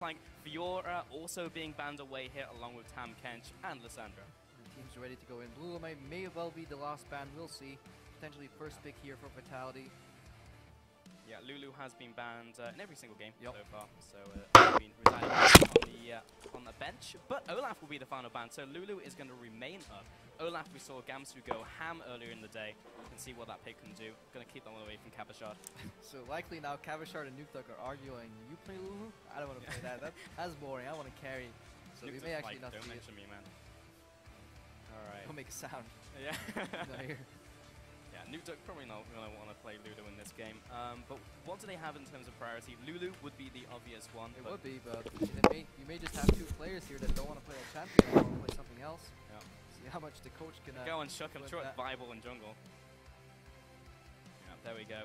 flank. Fiora also being banned away here along with Tam Kench and Lissandra. The team's ready to go in. Blue may well be the last ban. We'll see. Potentially first pick here for Vitality. Yeah, Lulu has been banned in every single game so far, so he's been residing on the bench. But Olaf will be the final ban, so Lulu is going to remain up. Olaf, we saw Gamsu go ham earlier in the day. You can see what that pick can do. Going to keep them away from Cabashard. So likely now Cabashard and Nukeduck are arguing. You play Lulu? I don't want to play that. That's boring. I want to carry. So we may actually not don't see mention me, man. All right. Don't make a sound. Yeah. No, here. Yeah, Nukeduck probably not going to want to play Lulu in this game. But what do they have in terms of priority? Lulu would be the obvious one. It would be, but you may just have two players here that don't want to play a champion or want to play something else. Yeah. See how much the coach can go and shock him. Sure, it's viable in jungle. Yeah, there we go.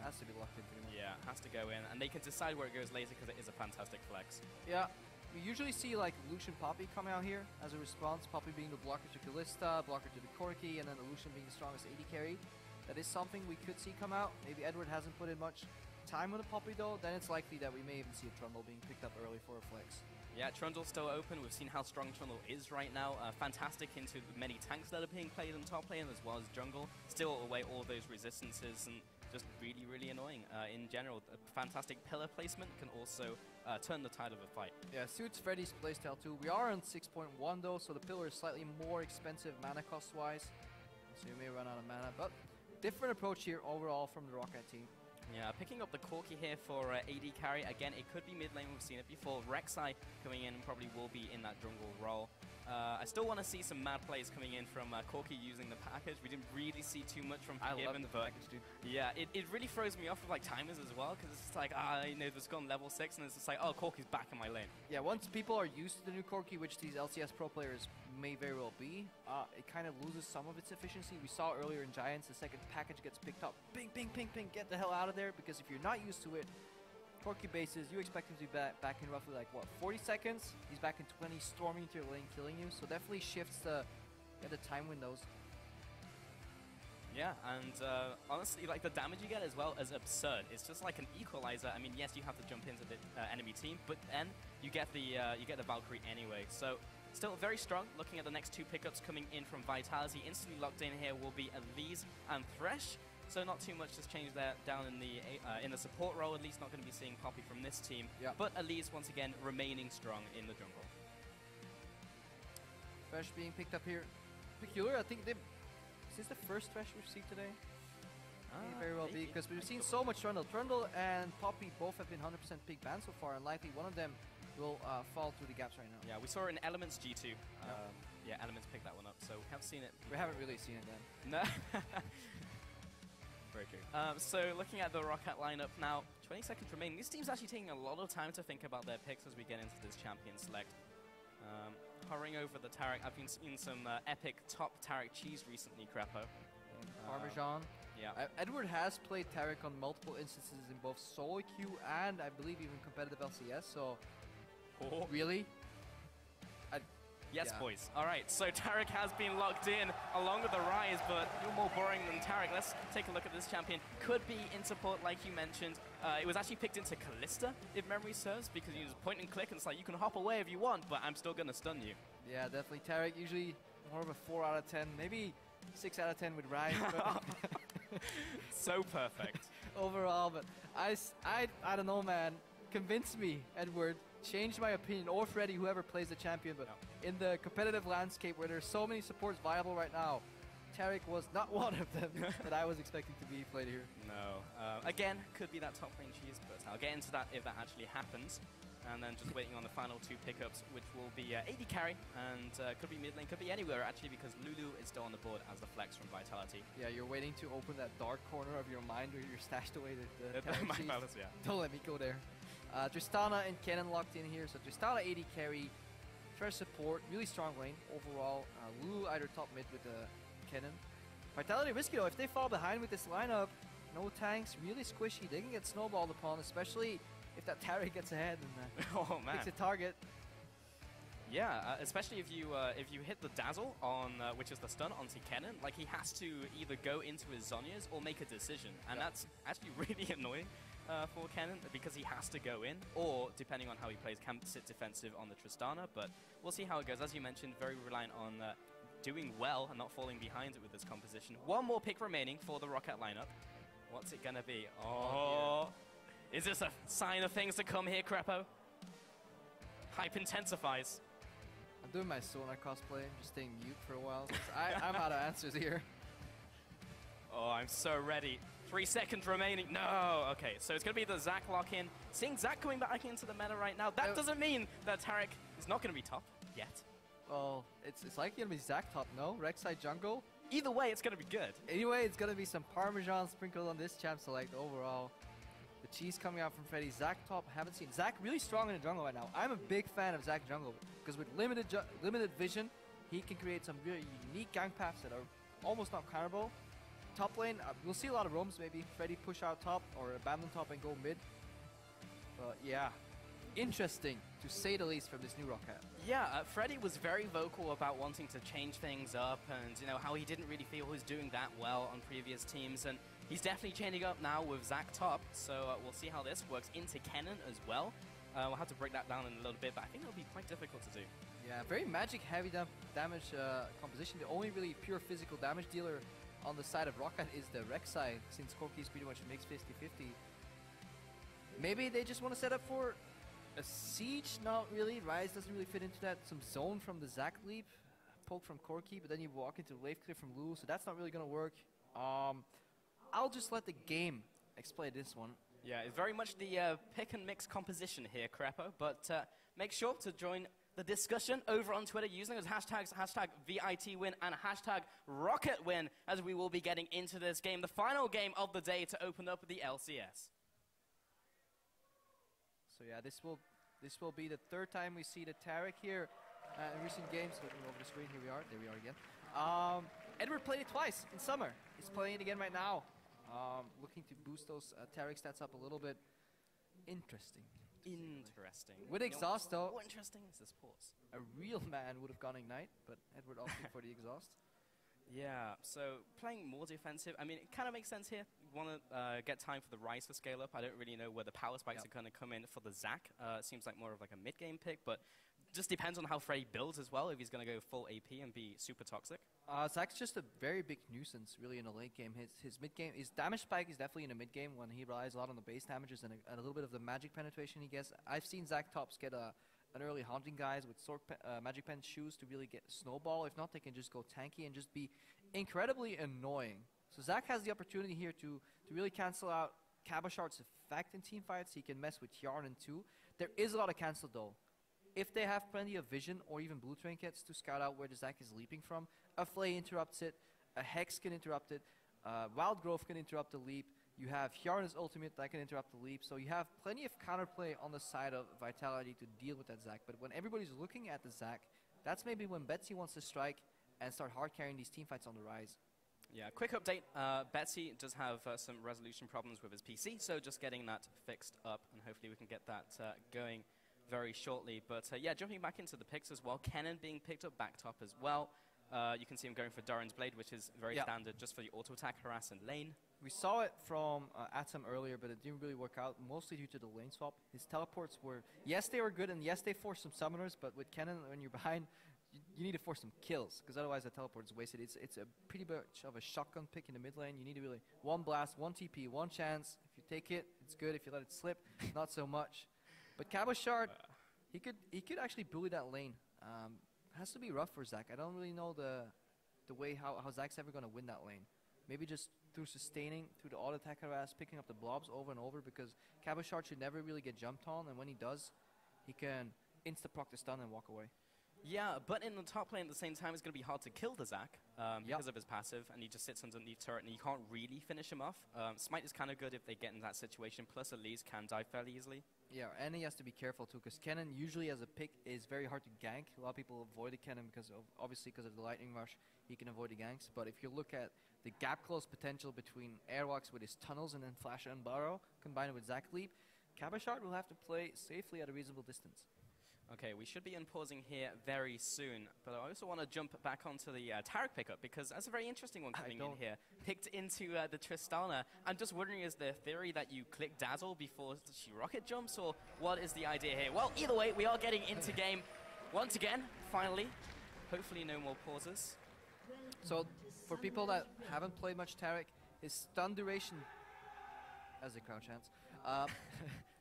Has to be locked in pretty much. Yeah, has to go in, and they can decide where it goes later because it is a fantastic flex. Yeah. We usually see like Lucian Poppy coming out here as a response. Poppy being the blocker to Kalista, blocker to the Corki, and then the Lucian being the strongest AD carry. That is something we could see come out. Maybe Edward hasn't put in much time with a Poppy though. Then it's likely that we may even see a Trundle being picked up early for a flex. Yeah, Trundle's still open. We've seen how strong Trundle is right now. Fantastic into the many tanks that are being played in top lane as well as jungle. Still away all those resistances and just really, really annoying. In general, a fantastic pillar placement can also turn the tide of a fight. Yeah, suits Freddy's playstyle too. We are on 6.1 though, so the pillar is slightly more expensive mana cost wise. So you may run out of mana, but different approach here overall from the ROCCAT team. Yeah, picking up the Corki here for AD carry. Again, it could be mid lane, we've seen it before. Rek'Sai coming in and probably will be in that jungle role. I still want to see some mad plays coming in from Corki using the package. We didn't really see too much from I Given, love the package, dude. Yeah, it really throws me off with like timers as well, because it's just like, you know, it's gone level 6 and it's just like, oh, Corki's back in my lane. Yeah, once people are used to the new Corki, which these LCS pro players may very well be, it kind of loses some of its efficiency. We saw earlier in Giants, the second package gets picked up. Ping, ping, ping, ping, get the hell out of there, because if you're not used to it, Corki bases, you expect him to be back in roughly like, what, 40 seconds? He's back in 20, storming into your lane, killing you. So definitely shifts the time windows. Yeah, and honestly, like the damage you get as well is absurd. It's just like an equalizer. I mean, yes, you have to jump into the enemy team, but then you get the Valkyrie anyway. So still very strong. Looking at the next two pickups coming in from Vitality, instantly locked in here will be Elise and Thresh. So not too much has changed there down in the support role. At least not going to be seeing Poppy from this team. Yeah. But Elise once again remaining strong in the jungle. Thresh being picked up here. Peculiar, I think they. Is this the first Thresh we've seen today? May very well be, because we've seen so much Trundle. Trundle and Poppy both have been 100% pick banned so far, and likely one of them will fall through the gaps right now. Yeah, we saw it in Elements G2. Yeah, Elements picked that one up, so we have seen it. We haven't really seen it then. No. Very true. So looking at the ROCCAT lineup now, 20 seconds remaining. This team's actually taking a lot of time to think about their picks as we get into this champion select. Hovering over the Taric, I've been seeing some epic top Taric cheese recently, Crapo. Parmesan. Yeah. Edward has played Taric on multiple instances in both solo queue and I believe even competitive LCS, so really? Yes, boys. All right, so Taric has been locked in along with the Rise, but you're more boring than Taric. Let's take a look at this champion. Could be in support, like you mentioned. It was actually picked into Kalista, if memory serves, because you just point and click, and it's like, you can hop away if you want, but I'm still going to stun you. Yeah, definitely. Taric usually more of a 4 out of 10, maybe 6 out of 10 with Rise. So perfect. Overall, but I don't know, man. Convince me, Edward. Change my opinion, or Freddy, whoever plays the champion, but in the competitive landscape where there's so many supports viable right now, Taric was not one of them that I was expecting to be played here. No. Again, could be that top lane cheese, but I'll get into that if that actually happens. And then just waiting on the final two pickups, which will be AD carry, and could be mid lane, could be anywhere actually, because Lulu is still on the board as the flex from Vitality. Yeah, you're waiting to open that dark corner of your mind where you're stashed away the my palace, yeah. Don't let me go there. Tristana and Kennen locked in here, so Tristana AD carry, Thresh support, really strong lane overall. Lulu either top mid with Kennen. Vitality risky though, if they fall behind with this lineup, no tanks, really squishy, they can get snowballed upon, especially if that Taric gets ahead and picks a target. Yeah, especially if you hit the dazzle on, which is the stun onto Kennen, like he has to either go into his Zhonya's or make a decision, and that's actually really annoying. for Kennen because he has to go in, or depending on how he plays, can sit defensive on the Tristana. But we'll see how it goes. As you mentioned, very reliant on doing well and not falling behind with this composition. One more pick remaining for the ROCCAT lineup. What's it gonna be? Oh, yeah. Is this a sign of things to come here, Crepo? Hype intensifies. I'm doing my Sonar cosplay, just staying mute for a while. I'm out of answers here. Oh, I'm so ready. 3 seconds remaining. No. Okay, so it's going to be the Zac lock-in. Seeing Zac coming back into the meta right now, that doesn't mean that Tarek is not going to be top yet. Well, it's likely going to be Zac top, no? Rek'Sai jungle? Either way, it's going to be good. Anyway, it's going to be some Parmesan sprinkled on this champ select overall. The cheese coming out from Freddy. Zac top, haven't seen. Zac really strong in the jungle right now. I'm a big fan of Zac jungle because with limited vision, he can create some really unique gang paths that are almost not counterable. Top lane, we'll see a lot of roams maybe. Freddy push out top or abandon top and go mid. But yeah, interesting to say the least from this new ROCCAT. Yeah, Freddy was very vocal about wanting to change things up and how he didn't really feel he was doing that well on previous teams. And he's definitely changing up now with Zac top. So we'll see how this works into Kennen as well. We'll have to break that down in a little bit, but I think it'll be quite difficult to do. Yeah, very magic heavy damage composition. The only really pure physical damage dealer on the side of ROCCAT is the Rek'Sai, since Corki is pretty much mixed 50-50. Maybe they just want to set up for a siege? Not really. Rise doesn't really fit into that. Some zone from the Zac leap, poke from Corki, but then you walk into wave clear from Lulu, so that's not really going to work. I'll just let the game explain this one. Yeah, it's very much the pick and mix composition here, Crepo, but make sure to join the discussion over on Twitter using those hashtags, hashtag VIT win and hashtag ROCCAT win, as we will be getting into this game, the final game of the day to open up the LCS. So yeah, this will be the third time we see the Tarek here in recent games. Looking over the screen, here we are. There we are again. Edward played it twice in summer. He's playing it again right now. Looking to boost those Tarek stats up a little bit. Interesting. With exhaust though. What interesting is this pause? A real man would have gone Ignite, but Edward opted for the exhaust. Yeah, so playing more defensive, I mean, it kind of makes sense here. You want to get time for the Rise to scale up. I don't really know where the power spikes are going to come in for the Zac. Seems like more of like a mid-game pick, but just depends on how Freddy builds as well, if he's going to go full AP and be super toxic. Zac's just a very big nuisance, really, in the late game. His mid-game, his damage spike is definitely in the mid-game when he relies a lot on the base damages and a little bit of the magic penetration he gets. I've seen Zac tops get an early haunting guys with magic pen shoes to really get snowball. If not, they can just go tanky and just be incredibly annoying. So Zac has the opportunity here to really cancel out Cabashart's effect in team fights. He can mess with Yarn too. There is a lot of cancel though. If they have plenty of vision or even blue trinkets to scout out where the Zac is leaping from, a Flay interrupts it, a Hex can interrupt it, Wild Growth can interrupt the leap, you have Hjarna's ultimate that can interrupt the leap, so you have plenty of counterplay on the side of Vitality to deal with that Zac. But when everybody's looking at the Zac, that's maybe when Betsy wants to strike and start hard carrying these teamfights on the Rise. Yeah, quick update. Betsy does have some resolution problems with his PC, so just getting that fixed up, and hopefully we can get that going very shortly. But yeah, jumping back into the picks as well, Kennen being picked up back top as well. You can see him going for Doran's Blade, which is very standard just for the auto attack, harass, and lane. We saw it from Atom earlier, but it didn't really work out, mostly due to the lane swap. His teleports were, yes, they were good, and yes, they forced some summoners, but with Kennen, when you're behind, you need to force some kills, because otherwise the teleport is wasted. It's a pretty much of a shotgun pick in the mid lane. You need to really, one blast, one TP, one chance. If you take it, it's good. If you let it slip, not so much. But Cabashart, he could actually bully that lane. Has to be rough for Zac. I don't really know the way how Zac's ever going to win that lane. Maybe just through sustaining, through the auto attack harass, picking up the blobs over and over, because Cabashart should never really get jumped on, and when he does, he can insta-proc the stun and walk away. Yeah, but in the top lane at the same time, it's going to be hard to kill the Zac because of his passive, and he just sits underneath turret, and you can't really finish him off. Smite is kind of good if they get in that situation, plus Elise can die fairly easily. Yeah, and he has to be careful too, because Kennen usually as a pick is very hard to gank. A lot of people avoid the Kennen obviously because of the Lightning Rush, he can avoid the ganks. But if you look at the gap close potential between Airwalks with his tunnels and then Flash and Burrow, combined with Zac Leap, Cabashart will have to play safely at a reasonable distance. Okay, we should be unpausing here very soon, but I also want to jump back onto the Tarek pickup, because that's a very interesting one coming in here. Picked into the Tristana. I'm just wondering, is there a theory that you click Dazzle before she rocket jumps, or what is the idea here? Well, either way, we are getting into game once again, finally. Hopefully no more pauses. So, for people that haven't played much Tarek, his stun duration, as a crowd chants,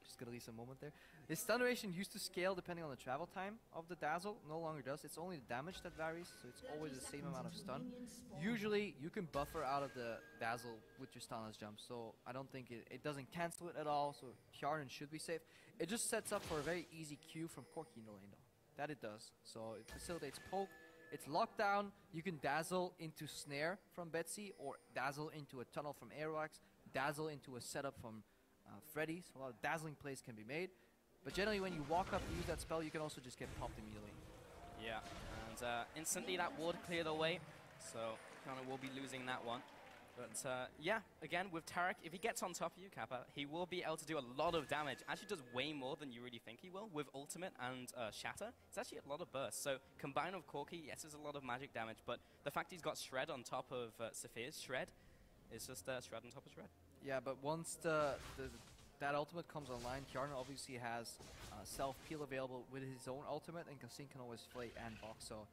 just gonna leave some moment there. His stun duration used to scale depending on the travel time of the Dazzle, no longer does. It's only the damage that varies, so it's always the same amount of stun. Usually, you can buffer out of the Dazzle with your stunless jump, so I don't think it doesn't cancel it at all, so Hjarnan should be safe. It just sets up for a very easy Q from Corki in the lane though. That it does. So it facilitates poke, it's lockdown, you can Dazzle into Snare from Betsy, or Dazzle into a tunnel from Airwax, Dazzle into a setup from Freddy, so a lot of dazzling plays can be made. But generally when you walk up and use that spell, you can also just get popped immediately. Yeah, and instantly that ward cleared away, so Hjarnan will be losing that one. But yeah, again, with Tarek, if he gets on top of you, Kappa, he will be able to do a lot of damage. Actually does way more than you really think he will. With Ultimate and Shatter, it's actually a lot of burst. So combined with Corki, yes, there's a lot of magic damage, but the fact he's got Shred on top of Saphir's Shred is just Shred on top of Shred. Yeah, but once that ultimate comes online, Hjarnan obviously has self-peel available with his own ultimate, and Kassin can always flay and box, so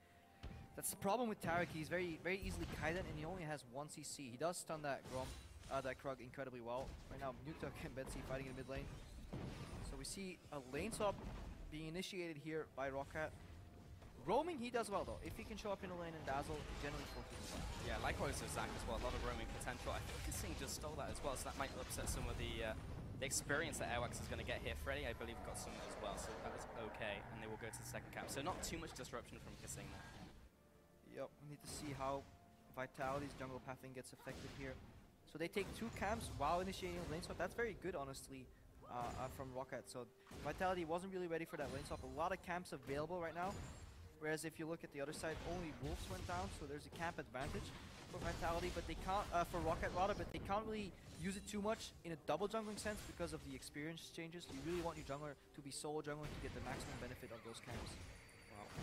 that's the problem with Tarek. He's very easily kited, and he only has 1 CC. He does stun that Krug incredibly well. Right now, Nutuk and Betsy fighting in mid lane. So we see a lane swap being initiated here by ROCCAT. Roaming, he does well though. If he can show up in the lane and Dazzle, generally focuses well. Yeah, likewise with Zac as well. A lot of roaming potential. I think Kassin just stole that as well, so that might upset some of the experience that Airwax is going to get here. Freddy, I believe, got some as well, so that was okay, and they will go to the second cap. So not too much disruption from Kassin there. Yep, we need to see how Vitality's jungle pathing gets affected here. So they take 2 camps while initiating a lane swap. That's very good, honestly, from ROCCAT. So Vitality wasn't really ready for that lane swap. A lot of camps available right now. Whereas if you look at the other side, only Wolves went down, so there's a camp advantage for Vitality, but they can't, for ROCCAT rather, but they can't really use it too much in a double jungling sense because of the experience changes. You really want your jungler to be solo jungling to get the maximum benefit of those camps.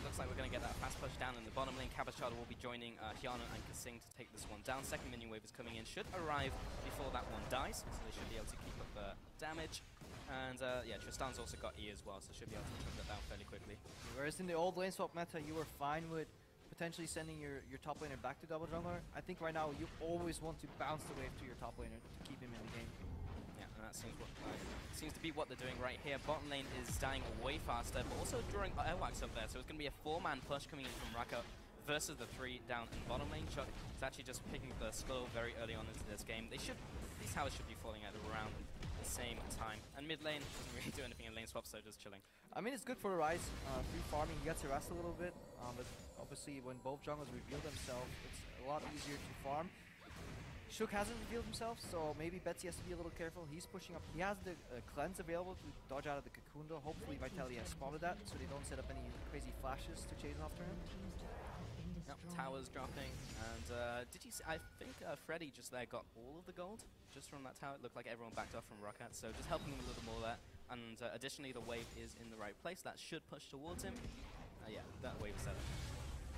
Looks like we're going to get that fast push down in the bottom lane. Cabashada will be joining Hjarnan and Kassin to take this one down. Second minion wave is coming in. Should arrive before that one dies, so they should be able to keep up damage. And yeah, Tristan's also got E as well, so should be able to chunk that down fairly quickly. Whereas in the old lane swap meta, you were fine with potentially sending your top laner back to double jungler. I think right now you always want to bounce the wave to your top laner to keep him in the game. Yeah, and that seems to be what they're doing right here. Bottom lane is dying way faster, but also drawing Airwax up there, so it's going to be a 4-man push coming in from ROCCAT versus the 3 down in bottom lane. Chuck is actually just picking up the skull very early on into this game. These towers should be falling at around the same time. And mid lane doesn't really do anything in lane swap, so just chilling. I mean, it's good for the Ryze. Free farming, he gets harassed a little bit, but obviously when both junglers reveal themselves, it's a lot easier to farm. Shook hasn't revealed himself, so maybe Betsy has to be a little careful. He's pushing up. He has the cleanse available to dodge out of the cocoon though. Hopefully Vitality has spotted that, so they don't set up any crazy flashes to chase after him. Yep, towers dropping, and did you see, I think Freddy just there got all of the gold just from that tower. It looked like everyone backed off from ROCCAT, so just helping him a little more there. And additionally, the wave is in the right place. That should push towards him. Yeah, that wave is set up.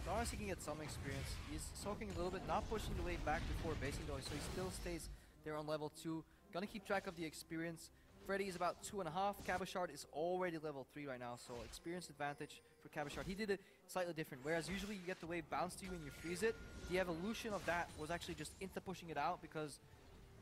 So honestly, he can get some experience. He's soaking a little bit, not pushing the wave back before basing though, so he still stays there on level 2. Gonna keep track of the experience. Freddy is about 2.5. Cabashard is already level 3 right now, so experience advantage for Cabashard. He did it slightly different, whereas usually you get the wave bounced to you and you freeze it. The evolution of that was actually just into pushing it out because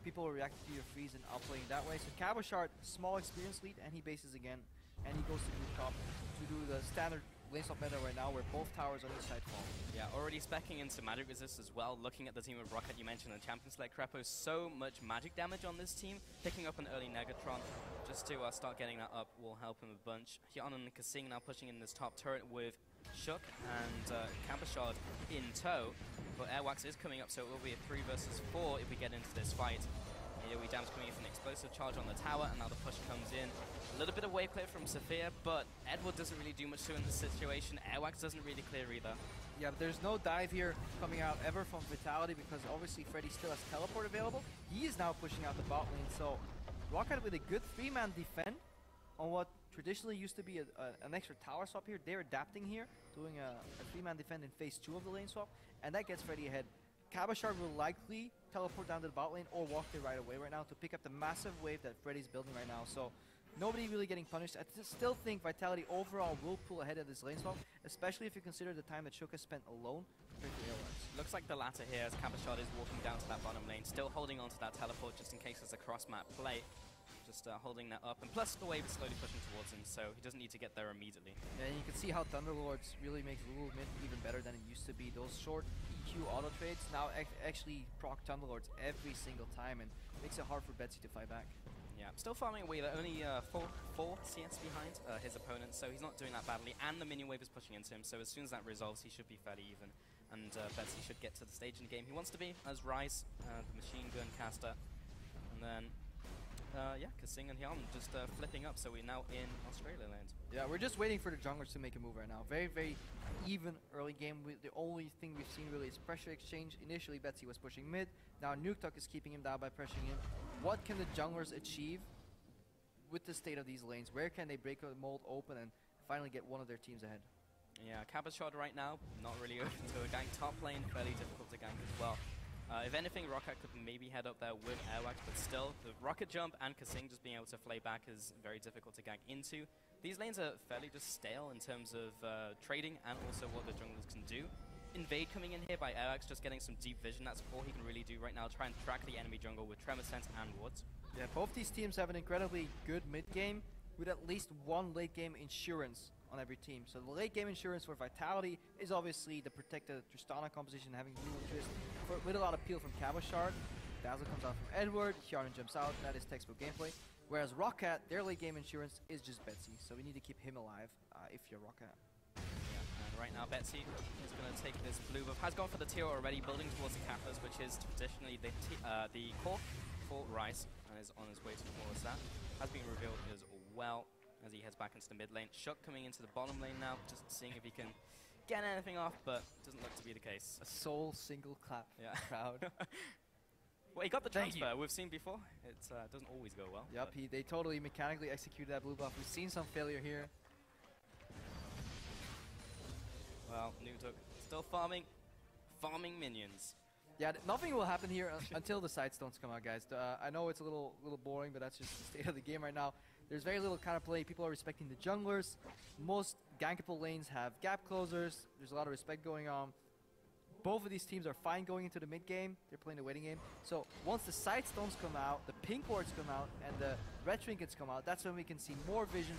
people will react to your freeze and outplaying that way. So Cabashard, small experience lead, and he bases again, and he goes to the top to do the standard lane swap meta right now where both towers on each side fall. Yeah, already specking into magic resist as well. Looking at the team of ROCCAT, you mentioned the champion select Crepo, so much magic damage on this team. Picking up an early Negatron just to start getting that up will help him a bunch. Hjarnan and Kassin now pushing in this top turret with Shook and Cabashard in tow. But Airwax is coming up, so it will be a 3 versus 4 if we get into this fight. AoE damage coming in from an explosive charge on the tower, and now the push comes in. A little bit of wave clear from Saphir, but Edward doesn't really do much to in this situation. Airwax doesn't really clear either. Yeah, but there's no dive here coming out ever from Vitality because obviously Freddy still has teleport available. He is now pushing out the bot lane, so ROCCAT with a good 3-man defend on what traditionally used to be an extra tower swap here. They're adapting here, doing a 3-man defend in phase 2 of the lane swap, and that gets Freddy ahead. Cabashard will likely teleport down to the bot lane or walk there right away right now to pick up the massive wave that Freddy's building right now. So nobody really getting punished. I still think Vitality overall will pull ahead of this lane swap, especially if you consider the time that Shuka spent alone compared to AOX. Looks like the latter here as Cabashard is walking down to that bottom lane, still holding on to that teleport just in case there's a cross-map play. Just holding that up, and plus the wave is slowly pushing towards him, so he doesn't need to get there immediately. Yeah, and you can see how Thunderlords really makes Lulu mid even better than it used to be. Those short EQ auto trades now actually proc Thunderlords every single time, and makes it hard for Betsy to fight back. Yeah, still farming away. They're only 4 CS behind his opponent, so he's not doing that badly, and the minion wave is pushing into him, so as soon as that resolves, he should be fairly even, and Betsy should get to the stage in the game he wants to be as Ryze, the machine gun caster, and then yeah, Kasing and Hyun just flipping up, so we're now in Australia land. Yeah, we're just waiting for the junglers to make a move right now. Very, very even early game. The only thing we've seen really is pressure exchange. Initially, Betsy was pushing mid. Now Nukeduck is keeping him down by pressuring him. What can the junglers achieve with the state of these lanes? Where can they break a mold open and finally get one of their teams ahead? Yeah, Cabashard right now, not really open to a gank. Top lane, fairly difficult to gank as well. If anything, ROCCAT could maybe head up there with Airwax, but still, the rocket jump and Kasing just being able to flay back is very difficult to gank into. These lanes are fairly just stale in terms of trading and also what the junglers can do. Invade coming in here by Airwax, just getting some deep vision. That's all he can really do right now, try and track the enemy jungle with Tremor Sense and wards. Yeah, both these teams have an incredibly good mid game with at least one late game insurance on every team. So the late game insurance for Vitality is obviously the protected Tristana composition, having new interest with a lot of appeal from Cabashard. Dazzle comes out from Edward, Hjarnan jumps out, that is textbook gameplay. Whereas ROCCAT, their late game insurance is just Betsy, so we need to keep him alive if you're ROCCAT. Yeah, and right now Betsy is going to take this blue buff, has gone for the tier already, building towards the Kappas, which is traditionally the core for Ryze, and is on his way towards that. Has been revealed as well as he heads back into the mid lane. Shuck coming into the bottom lane now, just seeing if he can get anything off, but doesn't look to be the case. A sole single clap crowd. Well, he got the transfer we've seen before. It doesn't always go well. Yep, they totally mechanically executed that blue buff. We've seen some failure here. Well, Nukeduck still farming minions. Yeah, nothing will happen here until the sidestones come out, guys. I know it's a little boring, but that's just the state of the game right now. There's very little counterplay. People are respecting the junglers. Most gankable lanes have gap closers. There's a lot of respect going on. Both of these teams are fine going into the mid game. They're playing the waiting game. So once the sidestones come out, the pink wards come out, and the red trinkets come out, that's when we can see more vision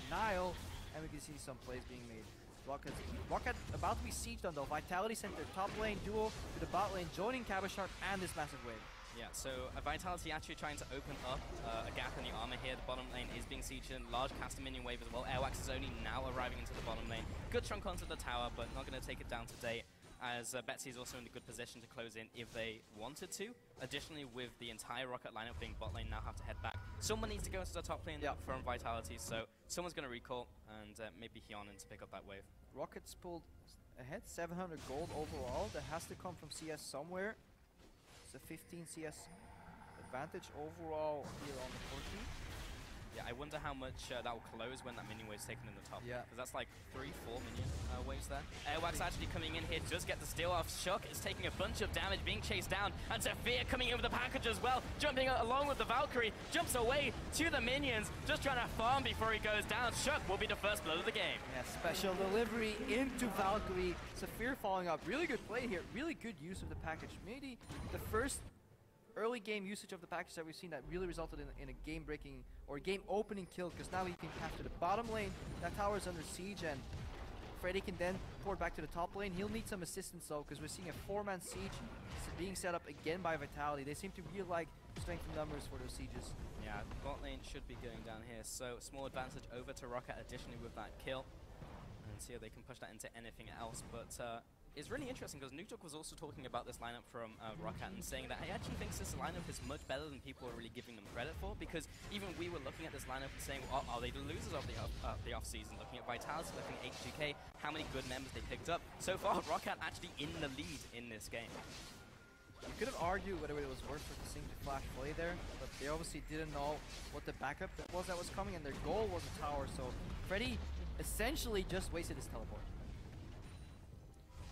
denial, and we can see some plays being made. ROCCAT about to be sieged on though. Vitality sent their top lane duo to the bot lane, joining Cabashard and this massive wave. Yeah, so Vitality actually trying to open up a gap in the armor here. The bottom lane is being sieged in. Large caster minion wave as well. Airwax is only now arriving into the bottom lane. Good chunk onto the tower, but not going to take it down today, as Betsy is also in a good position to close in if they wanted to. Additionally, with the entire ROCCAT lineup being bot lane, now have to head back. Someone needs to go into the top lane from Vitality, so someone's going to recall, and maybe Hjarnan to pick up that wave. ROCCAT's pulled ahead, 700 gold overall. That has to come from CS somewhere. It's a 15 CS advantage overall here on the 14. Yeah, I wonder how much that will close when that minion wave's taken in the top. Yeah. Because that's like 3-4 minion waves there. Airwax actually coming in here, just get the steal off. Shuck is taking a bunch of damage, being chased down. And Zephyr coming in with the package as well, jumping along with the Valkyrie, jumps away to the minions, just trying to farm before he goes down. Shuck will be the first blood of the game. Yeah, special delivery into Valkyrie. Zephyr following up. Really good play here, really good use of the package. Maybe the first early game usage of the package that we've seen that really resulted in a game-breaking or game-opening kill, because now he can capture the bottom lane. That tower is under siege, and Freddy can then port back to the top lane. He'll need some assistance though, because we're seeing a 4-man siege being set up again by Vitality. They seem to really like strength in numbers for those sieges. Yeah, bot lane should be going down here, so small advantage over to ROCCAT additionally with that kill. And see if they can push that into anything else, but it's really interesting because Nukeduck was also talking about this lineup from ROCCAT and saying that he actually thinks this lineup is much better than people are really giving them credit for, because even we were looking at this lineup and saying, well, are they the losers of the off-season? Looking at Vitality, looking at HGK, how many good members they picked up. So far, ROCCAT actually in the lead in this game. You could have argued whether it was worth for Kasing to flash play there, but they obviously didn't know what the backup that was coming, and their goal was a tower, so Freddy essentially just wasted his teleport.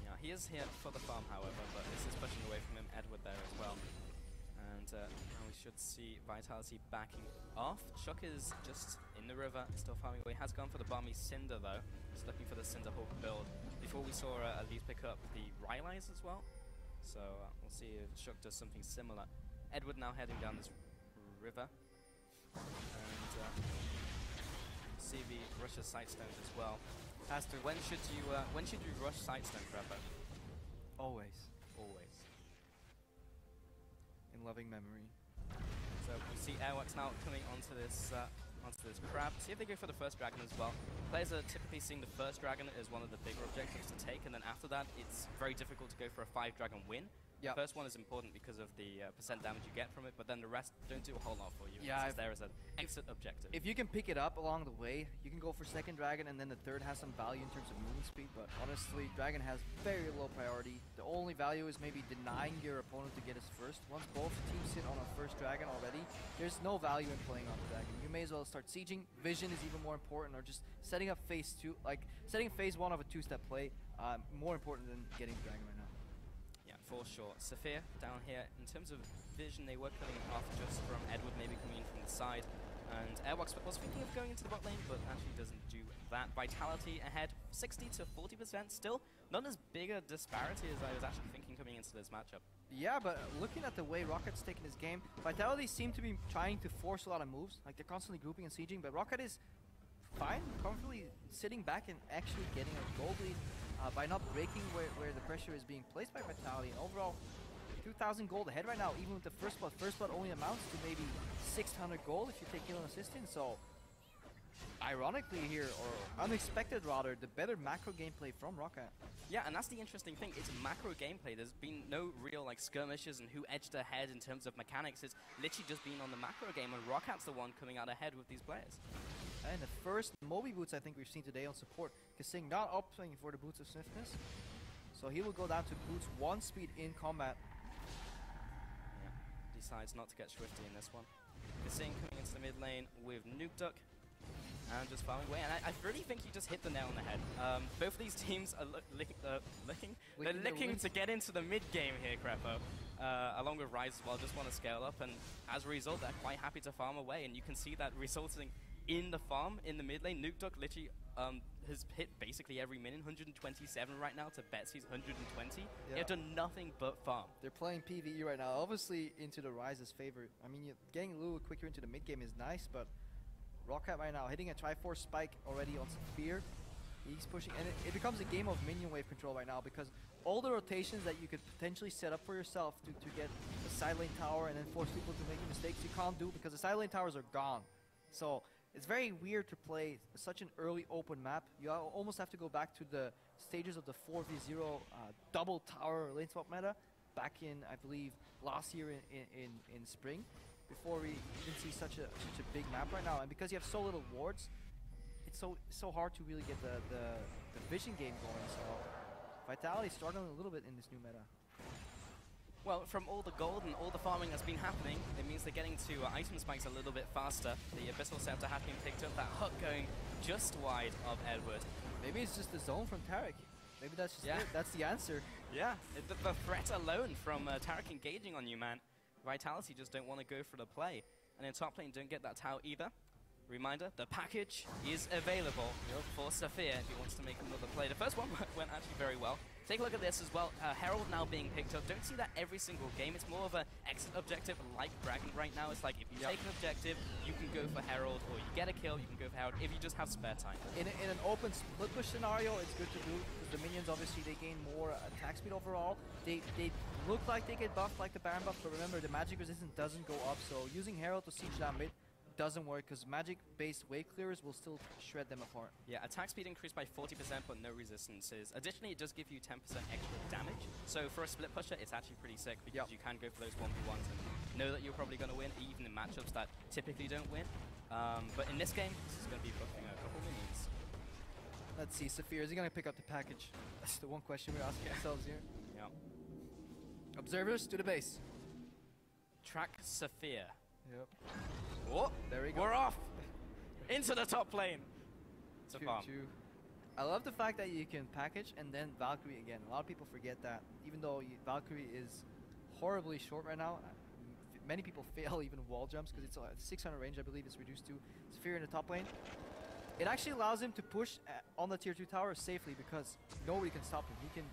Yeah, he is here for the farm, however, but this is pushing away from him. Edward there as well. And now we should see Vitality backing off. Shock is just in the river, still farming away. Has gone for the Barmy Cinder though. Just looking for the Cinderhawk build. Before we saw Elise pick up the Rylai's as well. So we'll see if Shock does something similar. Edward now heading down this river. And see the Russia's Sightstones as well. Aster, when should you rush Sightstone, Grabber? Always. Always. In loving memory. So we see Airworks now coming onto this crab. See if they go for the first dragon as well. Players are typically seeing the first dragon as one of the bigger objectives to take, and then after that it's very difficult to go for a 5-dragon win. Yep. The first one is important because of the percent damage you get from it, but then the rest don't do a whole lot for you. Yeah, it's there as an exit objective. If you can pick it up along the way, you can go for second dragon, and then the third has some value in terms of movement speed, but honestly, dragon has very low priority. The only value is maybe denying your opponent to get his first. Once both teams sit on a first dragon already, there's no value in playing on the dragon. You may as well start sieging. Vision is even more important, or just setting up phase 2, like setting phase 1 of a 2-step play, more important than getting dragon right now. For sure. Saphir down here, in terms of vision, they were cutting it off just from Edward, maybe coming in from the side. And Airworks was thinking of going into the bot lane, but actually doesn't do that. Vitality ahead, 60 to 40%. Still, not as big a disparity as I was actually thinking coming into this matchup. Yeah, but looking at the way ROCCAT's taking this game, Vitality seem to be trying to force a lot of moves. Like, they're constantly grouping and sieging, but ROCCAT is fine, comfortably sitting back and actually getting a gold lead. By not breaking where the pressure is being placed by Vitality. And overall, 2,000 gold ahead right now, even with the first blood. First blood only amounts to maybe 600 gold if you take kill and assistance. So, ironically here, or unexpected rather, the better macro gameplay from ROCCAT. Yeah, and that's the interesting thing. It's macro gameplay. There's been no real like skirmishes and who edged ahead in terms of mechanics. It's literally just been on the macro game, and ROCCAT's the one coming out ahead with these players. And the first Moby boots I think we've seen today on support. Kasing not opting for the boots of swiftness. So he will go down to boots 1 speed in combat. Yeah, decides not to get Swifty in this one. Kasing coming into the mid lane with Nuke Duck. And just farming away, and I really think you just hit the nail on the head. Both of these teams are looking to get into the mid game here, Crepo. Along with Rise as well, just want to scale up, and as a result, they're quite happy to farm away, and you can see that resulting in the farm in the mid lane. Nuke Duck literally has hit basically every minion, 127 right now to Betsy's 120. They have done nothing but farm. They're playing PvE right now, obviously into the Rise's favor. I mean, getting a little quicker into the mid game is nice, but ROCCAT right now hitting a Triforce spike already on Saphir. He's pushing, and it becomes a game of minion wave control right now, because all the rotations that you could potentially set up for yourself to get a side lane tower and then force people to make mistakes, you can't do because the side lane towers are gone. So it's very weird to play such an early open map. You almost have to go back to the stages of the 4v0 double tower lane swap meta back in, I believe, last year in spring, before we even see such a big map right now. And because you have so little wards, it's so hard to really get the vision game going. So Vitality struggling a little bit in this new meta. Well, from all the gold and all the farming that's been happening, it means they're getting to item spikes a little bit faster. The Abyssal Scepter has been picked up, that hook going just wide of Edward. Maybe it's just the zone from Tarek. Maybe that's just it. That's the answer. Yeah, the threat alone from Tarek engaging on you, man. Vitality just don't want to go for the play. And in top lane, don't get that tower either. Reminder, the package is available for Saphir if he wants to make another play. The first one went actually very well. Take a look at this as well. Herald now being picked up. Don't see that every single game. It's more of an exit objective like Dragon right now. It's like if you take an objective, you can go for Herald, or you get a kill, you can go for Herald if you just have spare time. In an open split push scenario, it's good to do, because the minions obviously they gain more attack speed overall. They look like they get buffed like the Baron buff, but remember the magic resistance doesn't go up, so using Herald to siege down mid doesn't work, because magic-based wave clearers will still shred them apart. Yeah, attack speed increased by 40%, but no resistances. Additionally, it does give you 10% extra damage. So for a split pusher, it's actually pretty sick, because you can go for those 1v1s and know that you're probably going to win, even in matchups that typically don't win. But in this game, this is going to be buffing a couple minions. Let's see, Saphir, is he going to pick up the package? That's the one question we're asking ourselves here. Yeah. Observers to the base. Track Saphir. Yep. Oh, There we go. we're off into the top lane. It's a farm. I love the fact that you can package and then Valkyrie again. A lot of people forget that. Even though Valkyrie is horribly short right now, many people fail even wall jumps because it's 600 range, I believe it's reduced to. Saphir in the top lane. It actually allows him to push on the tier 2 tower safely because nobody can stop him. He can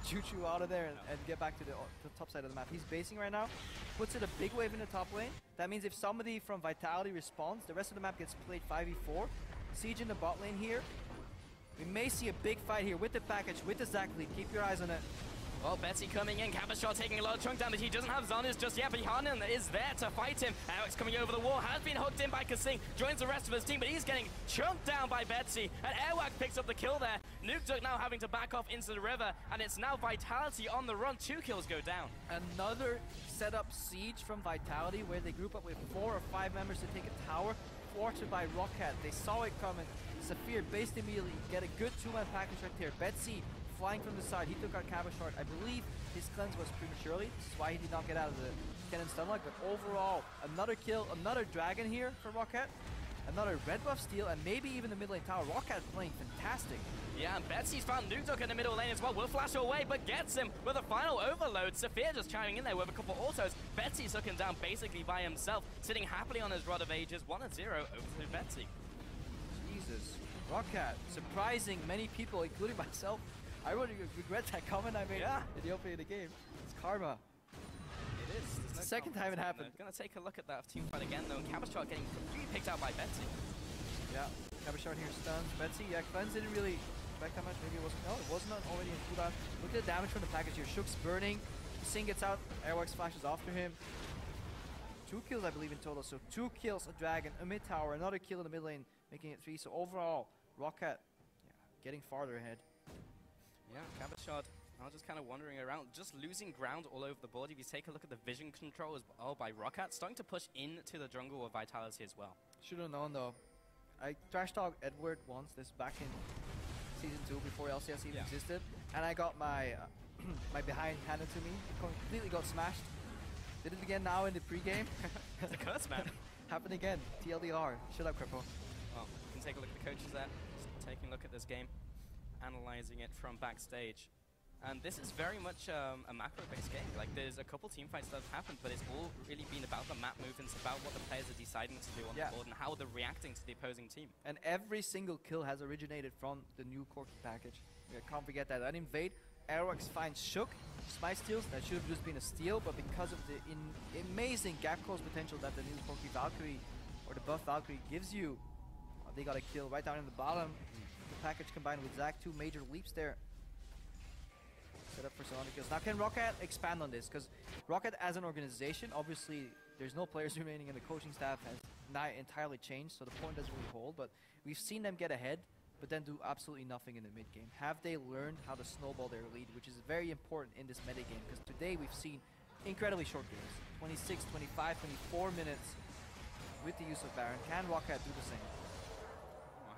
choo-choo out of there and get back to the top side of the map. He's basing right now, puts it a big wave in the top lane. That means if somebody from Vitality responds, the rest of the map gets played 5v4. Siege in the bot lane here. We may see a big fight here with the package, with the Zac lead. Keep your eyes on it. Well, Betsy coming in, Cabashot taking a lot of chunk damage. He doesn't have Zonus just yet, but Hanan is there to fight him. Alex coming over the wall, has been hooked in by Kasing, joins the rest of his team, but he's getting chunked down by Betsy. And Airwag picks up the kill there. Nukeduk now having to back off into the river, and it's now Vitality on the run. 2 kills go down. Another setup siege from Vitality where they group up with 4 or 5 members to take a tower, thwarted by ROCCAT. They saw it coming. Saphir based immediately, get a good 2-man package right there. Betsy flying from the side, he took out Cabashot. I believe his cleanse was prematurely, this is why he did not get out of the cannon stunlock, but overall, another kill, another dragon here for ROCCAT, another red buff steal, and maybe even the mid lane tower. ROCCAT playing fantastic. Yeah, and Betsy's found Nukeduk in the middle lane as well. Will flash away, but gets him with a final overload. Saphir just chiming in there with a couple autos. Betsy's looking down basically by himself, sitting happily on his Rod of Ages. 1-0 over to Betsy. Jesus. ROCCAT, surprising many people, including myself. I really regret that comment I made in the opening of the game. It's karma. It is. It's the second time it happened. Gonna take a look at that team fight again though. And Cabashot getting completely picked out by Betsy. Yeah, Cabashot here stuns. Betsy, yeah, cleanse didn't really expect that much. Maybe it wasn't. No, it was not already in cooldown. Look at the damage from the package here. Shook's burning. Sing gets out. Airworks flashes after him. 2 kills, I believe, in total. So 2 kills, a dragon, a mid tower, another kill in the mid lane, making it 3. So overall, ROCCAT, getting farther ahead. Yeah, Cabashot, I was just kind of wandering around, just losing ground all over the board. If you take a look at the vision control as well by ROCCAT, starting to push into the jungle with Vitality as well. Should have known though. I trash talked Edward once, this back in Season 2 before LCS even existed, and I got my my behind handed to me, completely got smashed. Did it again now in the pregame. It's a curse, man. Happened again, TLDR. Shut up, Cripple. Well, you can take a look at the coaches there, just taking a look at this game, analyzing it from backstage. And this is very much a macro-based game. Like, there's a couple team fights that have happened, but it's all really been about the map movements, about what the players are deciding to do on the board and how they're reacting to the opposing team. And every single kill has originated from the new Corki package. I can't forget that. That invade, Airworks finds Shook, Smite steals, that should have just been a steal, but because of the amazing gap close potential that the new Corki Valkyrie, or the buff Valkyrie, gives you, they got a kill right down in the bottom. The package combined with Zac, 2 major leaps there. Set up for some other kills. Now can ROCCAT expand on this? Because ROCCAT as an organization, obviously there's no players remaining and the coaching staff has not entirely changed, so the point doesn't really hold, but we've seen them get ahead, but then do absolutely nothing in the mid game. Have they learned how to snowball their lead, which is very important in this meta game, because today we've seen incredibly short games. 26, 25, 24 minutes with the use of Baron. Can ROCCAT do the same?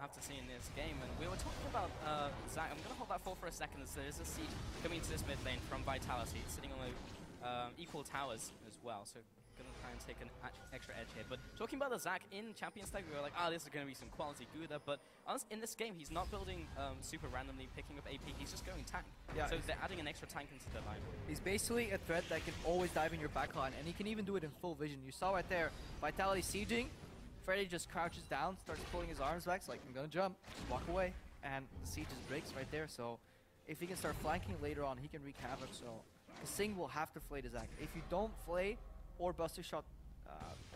Have to see in this game, and we were talking about Zac. I'm going to hold that thought for a second, as there is a siege coming into this mid lane from Vitality, sitting on the equal towers as well, so going to try and take an extra edge here. But talking about the Zac in Champions League, we were like, this is going to be some quality Gouda, but in this game, he's not building super randomly, picking up AP, he's just going tank. Yeah, so they're adding an extra tank into the line. He's basically a threat that can always dive in your backline, and he can even do it in full vision. You saw right there, Vitality sieging, Freddy just crouches down, starts pulling his arms back, like, I'm gonna jump, just walk away, and the siege just breaks right there. So if he can start flanking later on, he can wreak havoc. So Sing will have to flay the Zac. If you don't flay or Buster Shot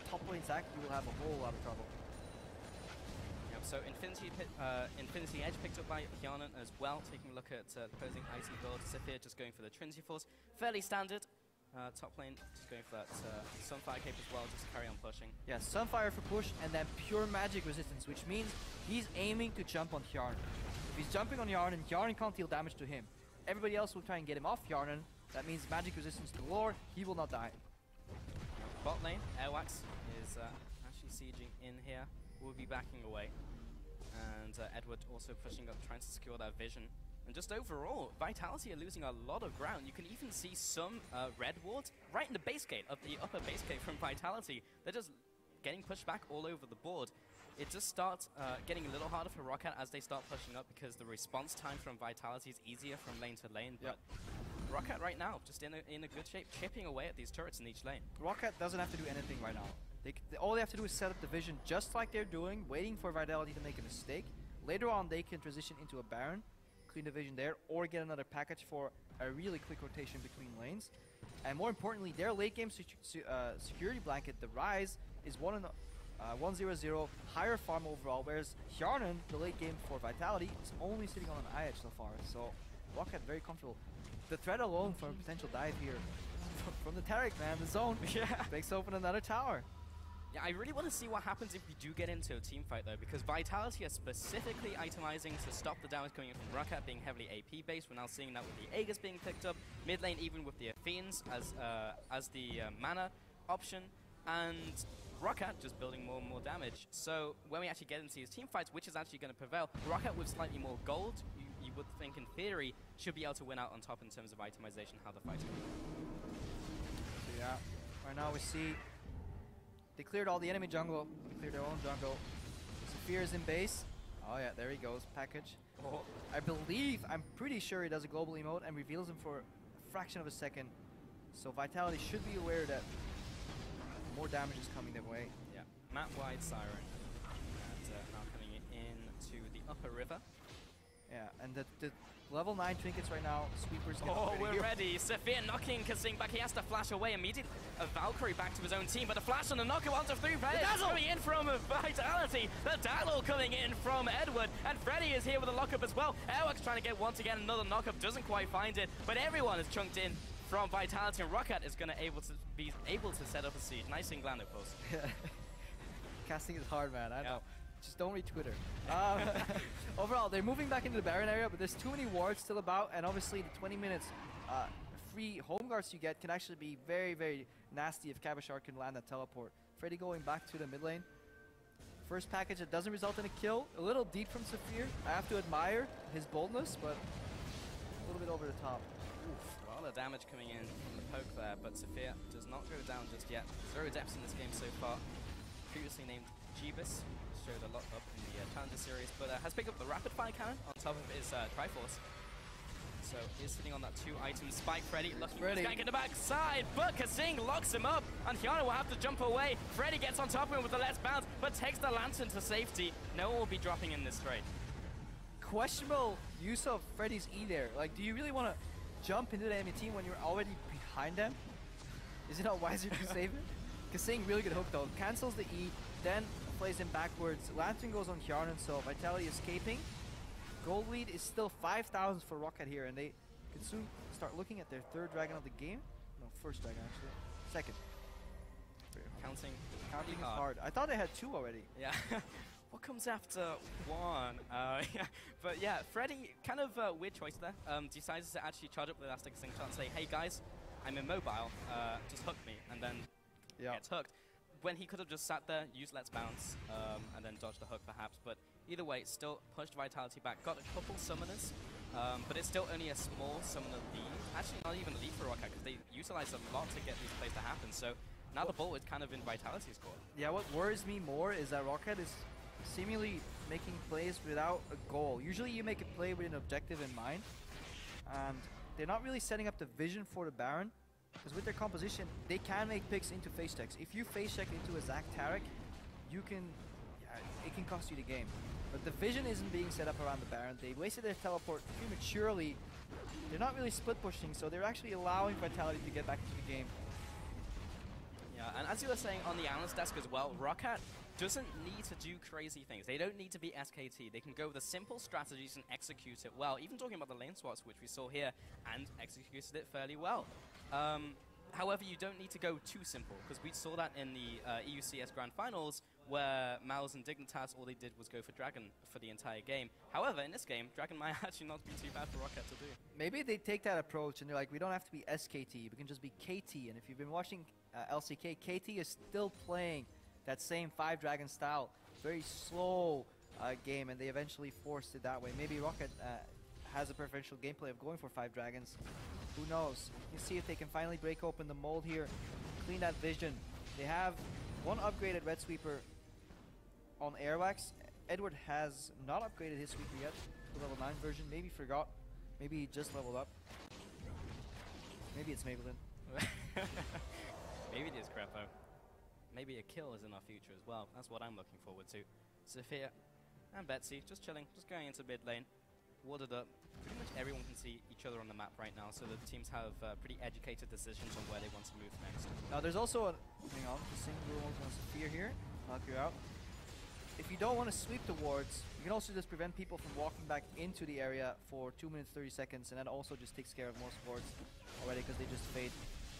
top lane Zac, you will have a whole lot of trouble. Yep, so Infinity Edge picked up by Hyanan as well, taking a look at the opposing item build. Saphir just going for the Trinity Force, fairly standard. Top lane just going for that Sunfire cape as well, just to carry on pushing. Yeah, Sunfire for push, and then pure magic resistance, which means he's aiming to jump on Hjarnan. If he's jumping on Hjarnan, Hjarnan can't deal damage to him. Everybody else will try and get him off Hjarnan. That means magic resistance galore, he will not die. Bot lane, Airwax is actually sieging in here. We'll be backing away. And Edward also pushing up, trying to secure that vision. And just overall, Vitality are losing a lot of ground. You can even see some red wards right in the base gate of the upper base gate from Vitality. They're just getting pushed back all over the board. It just starts getting a little harder for ROCCAT as they start pushing up because the response time from Vitality is easier from lane to lane. But ROCCAT right now, just in a good shape, chipping away at these turrets in each lane. ROCCAT doesn't have to do anything right now. All they have to do is set up the vision just like they're doing, waiting for Vitality to make a mistake. Later on, they can transition into a Baron, clean the vision there, or get another package for a really quick rotation between lanes. And more importantly, their late game security blanket, the Rise, is 1-0-0, higher farm overall, whereas Hjarnan, the late game for Vitality, is only sitting on an IH so far. So ROCCAT very comfortable. The threat alone for a potential dive here from the Taric, man, the zone breaks open another tower. Yeah, I really want to see what happens if we do get into a team fight though, because Vitality are specifically itemizing to stop the damage coming in from ROCCAT being heavily AP based. We're now seeing that with the Aegis being picked up, mid lane even with the Fiends as the mana option, and ROCCAT just building more and more damage. So when we actually get into these team fights, which is actually going to prevail, ROCCAT with slightly more gold, you would think in theory, should be able to win out on top in terms of itemization, how the fight's going. So yeah, right now we see they cleared all the enemy jungle. They cleared their own jungle. Saphir is in base. Oh yeah, there he goes. Package. Oh. I'm pretty sure he does a global emote and reveals him for a fraction of a second. So Vitality should be aware that more damage is coming their way. Yeah, map wide Siren. And now coming into the upper river. Yeah, and the level 9 trinkets right now, sweepers get Oh, ready. we're ready. Saphir knocking Kasing back. He has to flash away immediately. A Valkyrie back to his own team, but a flash on the knocker, 1 to 3 players coming in from Vitality. The Dazzle coming in from Edward, and Freddy is here with a lockup as well. Airwalk's trying to get once again another knockup, doesn't quite find it, but everyone is chunked in from Vitality, and ROCCAT is going to be able to set up a siege. Nice and gland, of course. Casting is hard, man. I know. Just don't read Twitter. Overall, they're moving back into the Baron area, but there's too many wards still about, and obviously the 20 minutes free home guards you get can actually be very, very nasty if Kabashar can land that teleport. Freddy going back to the mid lane. First package that doesn't result in a kill. A little deep from Saphir. I have to admire his boldness, but a little bit over the top. Oof, a lot of damage coming in from the poke there, but Saphir does not go down just yet. 0 depths in this game so far. Previously named Jeebus. Showed a lot up in the Challenger series, but has picked up the rapid fire cannon on top of his Triforce. So is sitting on that 2-item spike. Freddy lucky gank in the backside, but Kasing locks him up, and Hjarnan will have to jump away. Freddy gets on top of him with the let's bounce, but takes the lantern to safety. No one will be dropping in this trade. Questionable use of Freddy's E there. Like, do you really want to jump into the enemy team when you're already behind them? Is it not wiser to save it? Kasing really good hook though. Cancels the E, then plays him backwards. Lantern goes on Hjarnan, so Vitality escaping. Gold lead is still 5,000 for ROCCAT here, and they can soon start looking at their third dragon of the game. No, first dragon actually. Second. Counting is hard. I thought they had 2 already. Yeah. What comes after 1? Yeah. But yeah, Freddy, kind of weird choice there. Decides to actually charge up the Elastic Slingshot and say, hey guys, I'm immobile, just hook me, and then gets hooked. When he could have just sat there, used Let's Bounce, and then dodged the hook perhaps, but either way, still pushed Vitality back. Got a couple summoners, but it's still only a small summoner lead. Actually, not even a lead for ROCCAT, because they utilized a lot to get these plays to happen, so now the ball is kind of in Vitality's court. Yeah, what worries me more is that ROCCAT is seemingly making plays without a goal. Usually you make a play with an objective in mind, and they're not really setting up the vision for the Baron. Because with their composition, they can make picks into face checks. If you face check into a Zac Taric, you can, it can cost you the game. But the vision isn't being set up around the Baron. They wasted their teleport prematurely. They're not really split pushing, so they're actually allowing Vitality to get back into the game. Yeah, and as you were saying on the analyst desk as well, ROCCAT doesn't need to do crazy things. They don't need to be SKT. They can go with the simple strategies and execute it well. Even talking about the lane swaps, which we saw here, and executed it fairly well. However, you don't need to go too simple, because we saw that in the EUCS Grand Finals, where Mouse and Dignitas, all they did was go for Dragon for the entire game. However, in this game, Dragon might actually not be too bad for ROCCAT to do. Maybe they take that approach and they're like, we don't have to be SKT, we can just be KT. And if you've been watching LCK, KT is still playing that same 5-dragon style, very slow game, and they eventually forced it that way. Maybe ROCCAT has a preferential gameplay of going for 5 dragons. Who knows? You see if they can finally break open the mold here, clean that vision. They have one upgraded red sweeper on Airwax. Edward has not upgraded his sweeper yet to level 9 version. Maybe forgot. Maybe he just leveled up. Maybe it's Maybelline. Maybe it is Crepo. Maybe a kill is in our future as well. That's what I'm looking forward to. Sophia and Betsy just chilling, just going into mid lane. Warded up. Pretty much everyone can see each other on the map right now, so the teams have pretty educated decisions on where they want to move next. Now there's also a... Hang on, the single one on Sophia here. Knock you out. If you don't want to sweep the wards, you can also just prevent people from walking back into the area for 2 minutes 30 seconds, and that also just takes care of most wards already because they just fade.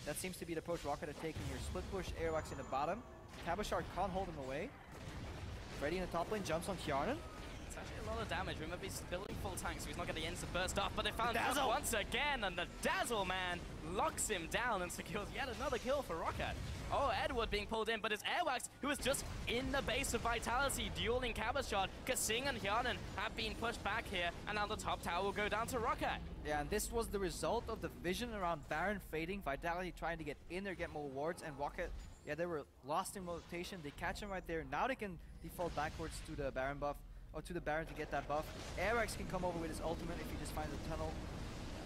That seems to be the approach ROCCAT are taking here. Split push, Airwax in the bottom. Cabashard can't hold him away. Freddy in the top lane jumps on Kjarnan. It's actually a lot of damage. Remember, he's building full tank, so he's not going to get to burst off, but they found him once again, and the Dazzle Man locks him down and secures yet another kill for ROCCAT. Oh, Edward being pulled in, but it's Airwax who is just in the base of Vitality, dueling Cabashard. Kasing and Kjarnan have been pushed back here, and now the top tower will go down to ROCCAT. Yeah, and this was the result of the vision around Baron fading, Vitality trying to get in there, get more wards, and ROCCAT, yeah, they were lost in rotation. They catch him right there. Now they can default backwards to the Baron buff, or to the Baron to get that buff. Airwax can come over with his ultimate if he just finds a tunnel.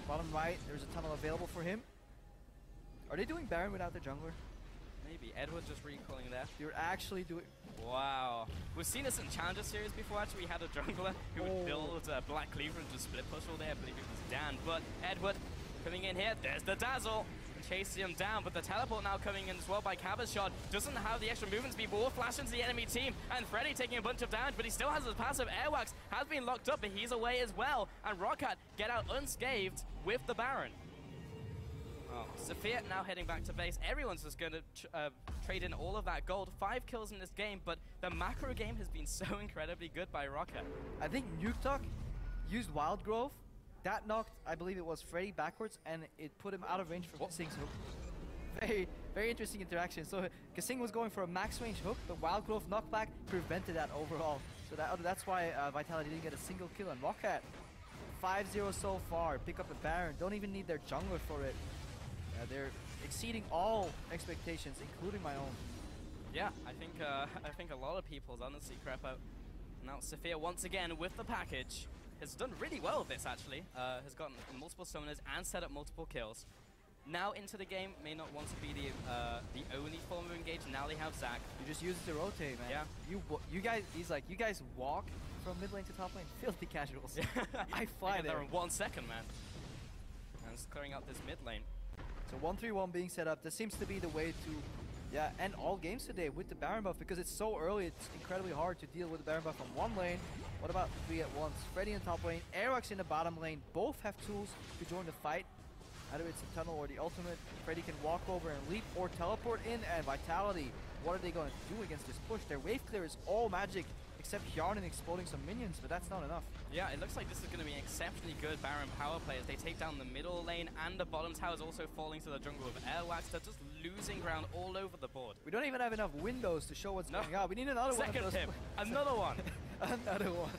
Bottom right, there's a tunnel available for him. Are they doing Baron without the jungler? Maybe. Edward just recalling there. You're actually doing... Wow. We've seen this in Challenger Series before, actually. We had a jungler who would build Black Cleaver and just split push all day. I believe it was Dan. But Edward coming in here. There's the Dazzle. Chasing him down, but the teleport now coming in as well by Cabashard. Doesn't have the extra movement speed. War flash into the enemy team. And Freddy taking a bunch of damage, but he still has his passive. Airwax has been locked up, but he's away as well. And ROCCAT get out unscathed with the Baron. Oh, Sophia now heading back to base. Everyone's just going to trade in all of that gold. 5 kills in this game, but the macro game has been so incredibly good by ROCCAT. I think Nuketalk used Wild Growth. That knocked, I believe it was Freddy backwards, and it put him out of range from Kasing's hook. Very, very interesting interaction. So Kasing was going for a max range hook, but Wild Growth knockback prevented that overall. So that's why Vitality didn't get a single kill on ROCCAT. 5-0 so far. Pick up a Baron. Don't even need their jungler for it. They're exceeding all expectations, including my own. Yeah, I think a lot of people's honestly crap out. Now Sophia once again with the package has done really well with this actually. Has gotten multiple summoners and set up multiple kills. Now into the game, may not want to be the only form of engage. Now they have Zac. You just use it to rotate, man. Yeah. You guys, he's like, you guys walk from mid lane to top lane, filthy casuals. Yeah. I fly there in 1 second, man. And it's clearing out this mid lane. So 1-3-1 being set up. This seems to be the way to, end all games today with the Baron buff, because it's so early. It's incredibly hard to deal with the Baron buff on one lane. What about 3 at once? Freddy in top lane, Airwax in the bottom lane. Both have tools to join the fight. Either it's the tunnel or the ultimate. Freddy can walk over and leap or teleport in, and Vitality. What are they going to do against this push? Their wave clear is all magic, except Kjarnan exploding some minions, but that's not enough. Yeah, it looks like this is going to be exceptionally good Baron power play as they take down the middle lane, and the bottom tower is also falling to the jungle of Airwax. They're just losing ground all over the board. We don't even have enough windows to show what's going on. We need another one. Second tip. Another one. Another one.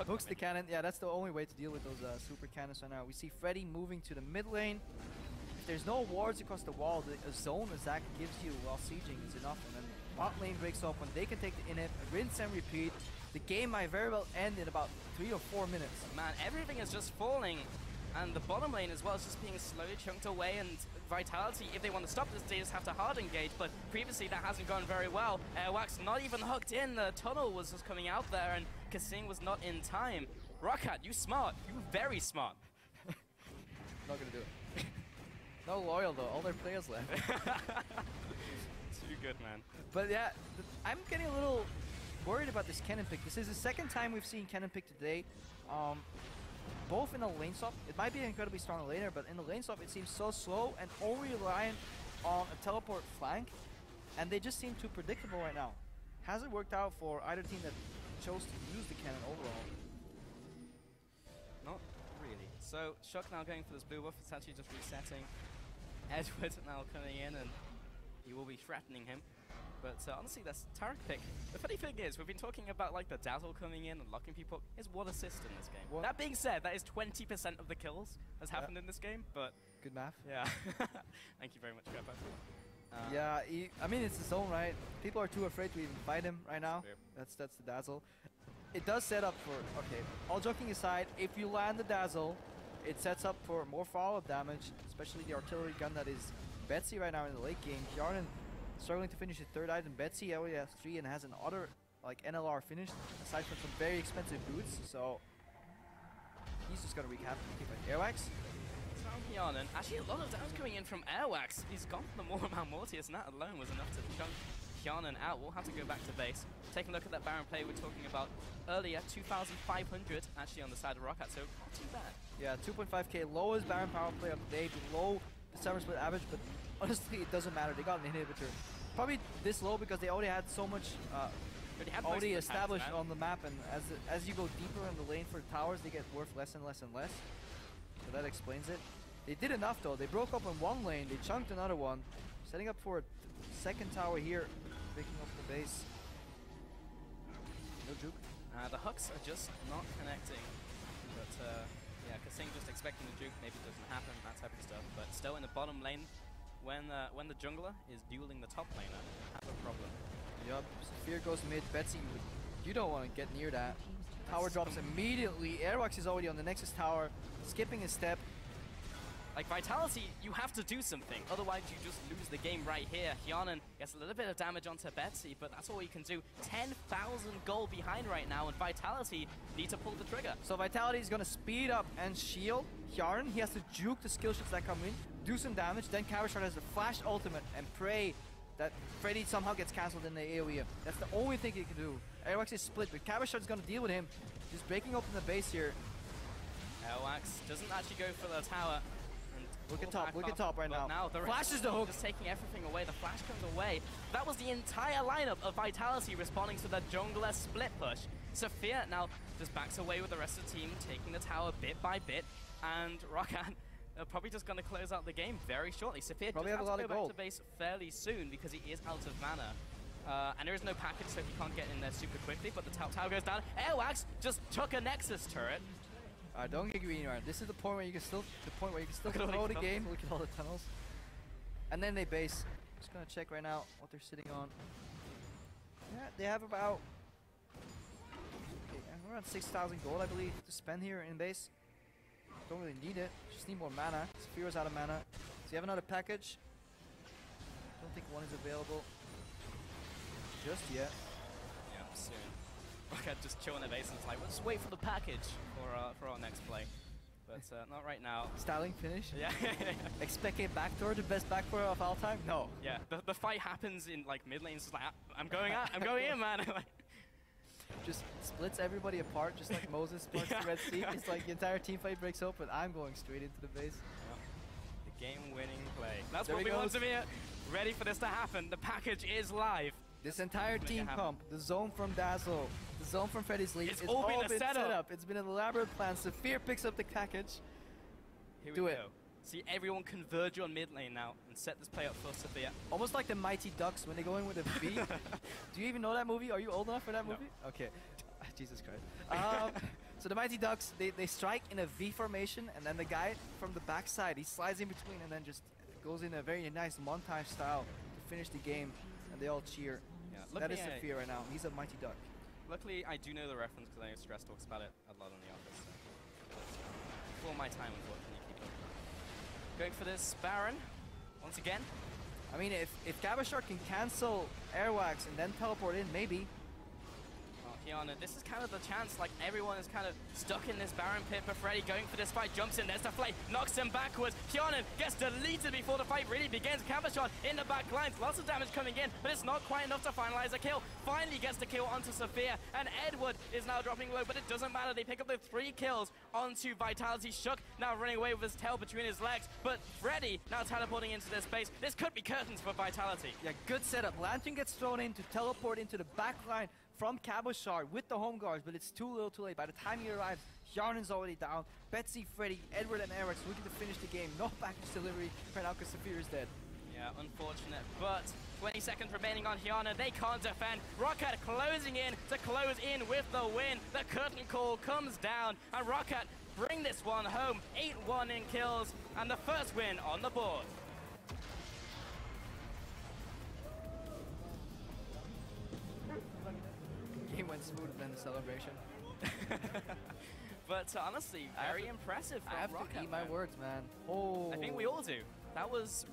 Hooks the cannon. Yeah, that's the only way to deal with those super cannons right now. We see Freddy moving to the mid lane. If there's no wards across the wall, the zone that Zac gives you while sieging is enough. And then bot lane breaks open. They can take the inhib, rinse and repeat. The game might very well end in about 3 or 4 minutes. Man, everything is just falling. And the bottom lane as well is just being slowly chunked away, and Vitality, if they want to stop this, they just have to hard engage, but previously that hasn't gone very well. Airwax not even hooked in, the tunnel was just coming out there, and Kasing was not in time. ROCCAT, you smart, you very smart. Not gonna do it. No loyal though, all their players left. Too good, man. But yeah, I'm getting a little worried about this cannon pick. This is the second time we've seen cannon pick today. Both in the lane swap. It might be an incredibly strong laner, but in the lane swap it seems so slow and only reliant on a teleport flank, and they just seem too predictable right now. Hasn't worked out for either team that chose to use the cannon overall. Not really. So Shock now going for this blue buff. It's actually just resetting. Edward now coming in, and he will be threatening him. But honestly, that's Tarek pick. The funny thing is, we've been talking about like the dazzle coming in and locking people up. Is one assist in this game. What? That being said, that is 20% of the kills has happened in this game. But Good math. yeah, thank you very much, Grandpa. Yeah, I mean it's the zone, right? People are too afraid to even fight him right now. Fair. That's the dazzle. It does set up for, okay, all joking aside, if you land the dazzle, it sets up for more follow-up damage, especially the artillery gun that is Betsy right now in the late game. Hjarnan struggling to finish his third item. Betsy already has 3 and has an other like NLR finished, aside from some very expensive boots, so he's just gonna wreak havoc. Airwax. Hjarnan, actually a lot of damage coming in from Airwax. He's gone for the Mortal Mortius, and that alone was enough to chunk Hjarnan out. We'll have to go back to base. Take a look at that Baron play we were talking about earlier, 2,500 actually on the side of ROCCAT, so not too bad. Yeah, 2.5k, lowest Baron power play of the day, below the summer split average, but honestly it doesn't matter. They got an inhibitor. Probably this low because they already had so much already established on the map, and as you go deeper in the lane for the towers, they get worth less and less and less. So that explains it. They did enough though. They broke up in one lane, they chunked another one, setting up for a second tower here, picking up the base. No juke. The hooks are just not connecting, but yeah, Kasing just expecting the juke, maybe it doesn't happen, that type of stuff. But still in the bottom lane, when the jungler is dueling the top laner, have a problem. Yup, Fear goes mid. Betsy, you don't want to get near that. Tower drops immediately. Airwax is already on the Nexus tower, skipping a step. Like Vitality, you have to do something, otherwise you just lose the game right here. Hjarnan gets a little bit of damage onto Betsy, but that's all you can do. 10,000 gold behind right now, and Vitality need to pull the trigger. So Vitality is going to speed up and shield Hjarnan. He has to juke the skill shots that come in, do some damage, then Kavashard has the flash ultimate and pray that Freddy somehow gets cancelled in the AoE. That's the only thing he can do. Airwax is split, but Kavashard is going to deal with him. Just breaking open the base here. Airwax doesn't actually go for the tower. Look at top right now. The flashes the hook. Just taking everything away. The flash comes away. That was the entire lineup of Vitality responding to the jungler split push. Sophia now just backs away with the rest of the team, taking the tower bit by bit. And ROCCAT are probably just going to close out the game very shortly. Sophia probably just have a lot to of go gold. back to base fairly soon because he is out of mana. And there is no package, so he can't get in there super quickly. But the tower goes down. Airwax just took a Nexus turret. Don't get greedy, right? This is the point where you can still control the game. Look at all the tunnels. And then they base. Just gonna check right now what they're sitting on. Yeah, they have about around 6,000 gold, I believe, to spend here in base. Don't really need it. Just need more mana. Sephiroth's out of mana. So you have another package. Don't think one is available just yet. Yeah, soon. ROCCAT just chilling their base and it's like, let's wait for the package for our next play. But not right now. Styling finish. Yeah. Expect a backdoor, the best backdoor of all time? No. Yeah, the fight happens in like mid lane. It's like, I'm going out, I'm going in, man. Just splits everybody apart, just like Moses splits the Red Sea. It's like the entire team fight breaks open. I'm going straight into the base. Yeah. The game-winning play. That's there what we want to be ready for this to happen. The package is live. This entire team pump, the zone from Dazzle, the zone from Freddy's League, it's all been set up. It's been an elaborate plan. Saphir picks up the package. Here we go. See everyone converge on mid lane now and set this play up for Sophia. Almost like the Mighty Ducks when they go in with a V. Do you even know that movie? Are you old enough for that movie? Okay. Jesus Christ. So the Mighty Ducks, they strike in a V formation, and then the guy from the backside, he slides in between and then just goes in a very nice montage style to finish the game, and they all cheer. Yeah, that is Sophia right now. He's a Mighty Duck. Luckily, I do know the reference because I know Stress talks about it a lot in the office. So. Before my time, unfortunately. Going for this Baron, once again. I mean, if Kavashard can cancel Airwax and then teleport in, maybe. Hjarnan, this is kind of the chance, like everyone is kind of stuck in this Baron pit, but Freddy going for this fight, jumps in, there's the flay, knocks him backwards. Hjarnan gets deleted before the fight really begins. Kavashard in the back lines, lots of damage coming in, but it's not quite enough to finalize a kill. Finally gets the kill onto Sophia, and Edward is now dropping low, but it doesn't matter. They pick up the 3 kills onto Vitality. Shook now running away with his tail between his legs, but Freddy now teleporting into this space. This could be curtains for Vitality. Yeah, good setup. Lantern gets thrown in to teleport into the back line from Kavashard with the home guards, but it's too little too late. By the time he arrives, Hjarnan's already down. Betsy, Freddy, Edward, and Airwax looking to finish the game. No package delivery right now because Saphir is dead. Yeah, unfortunate, but 20 seconds remaining on Hyana. They can't defend. ROCCAT closing in to close in with the win. The curtain call comes down, and ROCCAT bring this one home. 8-1 in kills, and the first win on the board. Game went smoother than the celebration. But honestly, very impressive from I have ROCCAT, to eat my man. words, man. Oh. I think we all do. That was